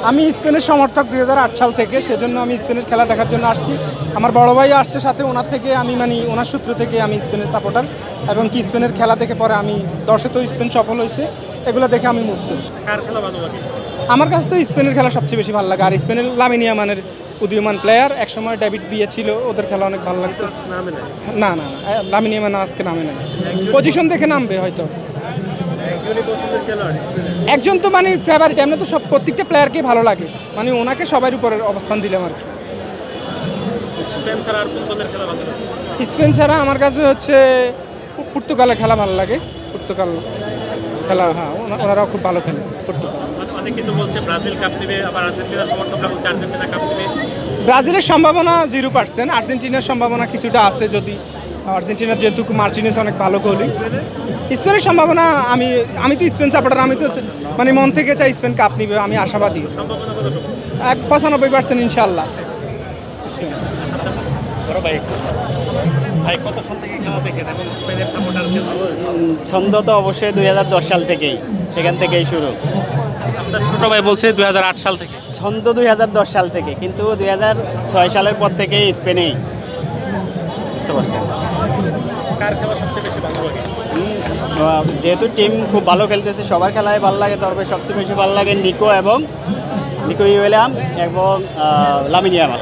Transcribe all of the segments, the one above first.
আমি স্পেনের সমর্থক 2008 সাল থেকে, সেজন্য আমি স্পেনের খেলা দেখার জন্য আসছি। আমার বড় ভাই আসছে সাথে, ওনার থেকে আমি ওনার সূত্র থেকে আমি স্পেনের সাপোর্টার, এবং কি স্পেনের খেলা থেকে পরে আমি 10-এ তো স্পেন সফল হয়েছে, এগুলো দেখে আমি মুগ্ধ। কার খেলা ভালো লাগে? আমার কাছে তো স্পেনের খেলা সবচেয়ে বেশি ভালো লাগে, আর স্পেনের লামিন ইয়ামালের উদীয়মান প্লেয়ার, একসময় ডেভিড বিয়ে ছিল, ওদের খেলা অনেক ভালো লাগতো। নামে নাই, না না না, লামিন ইয়ামান আজকে নামে নাই, পজিশন দেখে নামবে হয়তো। একজনই পছন্দের খেলোয়াড় স্পেনের। একজন তো ফেভারিট, এমনি তো সব প্রত্যেকটা প্লেয়ারকেই ভালো লাগে, ওনাকে সবার উপরে অবস্থান দিলাম আর কি। স্পেন ছাড়া আর কোন দলের খেলা ভালো লাগে? স্পেন ছাড়া আমার কাছে হচ্ছে পর্তুগালের খেলা ভালো লাগে। পর্তুগাল খেলা, হ্যাঁ, ওনারাও খুব ভালো খেলে পর্তুগাল। অনেকেই তো বলছে ব্রাজিল কাপ নেবে, আবার আর্জেন্টিনার সমর্থকরা বলছে আর্জেন্টিনা কাপ নেবে। ব্রাজিলের সম্ভাবনা 0%, আর্জেন্টিনার সম্ভাবনা কিছুটা আছে, যদি আর্জেন্টিনা যেহেতু মার্টিনেজ অনেক ভালো গোলি। স্পেনের সম্ভাবনা আমি তো স্পেন সাপোর্টার, আমি তো মন থেকে চাই স্পেন কাপ নিবে, আমি আশাবাদী। সম্ভাবনা কতটুকু? 95% ইনশাল্লাহ স্পেন। বড় ভাই, ভাই কত সাল থেকে খেলা দেখেন এবং স্পেনের সাপোর্টার কেন? ছন্দ তো অবশ্যই 2010 সাল থেকেই, সেখান থেকেই শুরু। আপনার ছোট ভাই বলছে 2008 সাল থেকে। ছন্দ 2010 সাল থেকে, কিন্তু 2006 সালের পর থেকেই স্পেনেই, বুঝতে পারছেন। কার খেলা সবচেয়ে বেশি ভালো লাগে? যেহেতু টিম খুব ভালো খেলতেছে, সবার খেলায় ভালো লাগে, তবে সবচেয়ে বেশি ভালো লাগে নিকো উইলিয়াম এবং লামিন ইয়ামাল।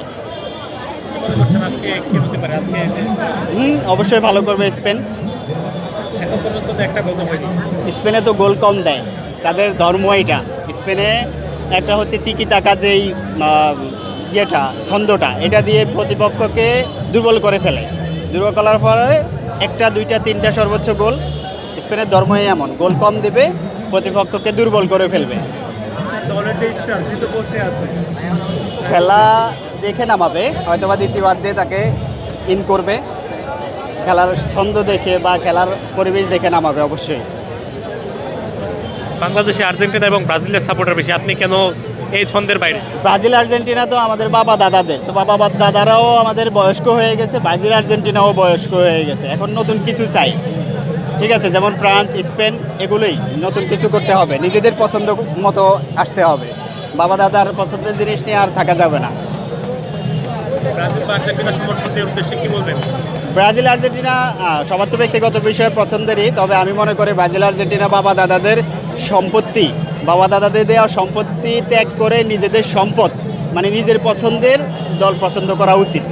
কি মনে করছেন আজকে কি হতে পারে? আজকে অবশ্যই ভালো করবে স্পেন। এখন পর্যন্ত তো একটা গোল হয়নি। স্পেনে তো গোল কম দেয়, তাদের ধর্ম এটা। স্পেনে একটা হচ্ছে তিকি তাকা, যেই ছন্দটা, এটা দিয়ে প্রতিপক্ষকে দুর্বল করে ফেলে। দুর্বল করার পরে 1টা 2টা 3টা সর্বোচ্চ গোল। স্পেনের ধর্মই এমন, গোল কম দেবে, প্রতিপক্ষকে দুর্বল করে ফেলবে। দলের যে স্টার সে তো বসে আছে। খেলা দেখে নামাবে, হয়তোবা দ্বিতীয়ার্ধে তাকে ইন করবে, খেলার ছন্দ দেখে বা খেলার পরিবেশ দেখে নামাবে অবশ্যই। বাংলাদেশে আর্জেন্টিনা এবং ব্রাজিলের সাপোর্টার বেশি, আপনি কেন এই ছন্দের বাইরে? ব্রাজিল আর্জেন্টিনা তো আমাদের বাবা দাদাদের, তো বাবা দাদারাও আমাদের বয়স্ক হয়ে গেছে, ব্রাজিল আর্জেন্টিনাও বয়স্ক হয়ে গেছে। এখন নতুন কিছু চাই, ঠিক আছে, যেমন ফ্রান্স, স্পেন, এগুলোই নতুন কিছু করতে হবে, নিজেদের পছন্দ মতো আসতে হবে। বাবা দাদার পছন্দের জিনিস নিয়ে আর থাকা যাবে না। ব্রাজিল বা আর্জেন্টিনা সমর্থকদের উদ্দেশ্যে কি বলবেন? ব্রাজিল আর্জেন্টিনা সবার তো ব্যক্তিগত বিষয়ে পছন্দেরই, তবে আমি মনে করি ব্রাজিল আর্জেন্টিনা বাবা দাদাদের সম্পত্তি, বাবা দাদাদের দেওয়া সম্পত্তি ত্যাগ করে নিজেদের সম্পদ, নিজের পছন্দের দল পছন্দ করা উচিত।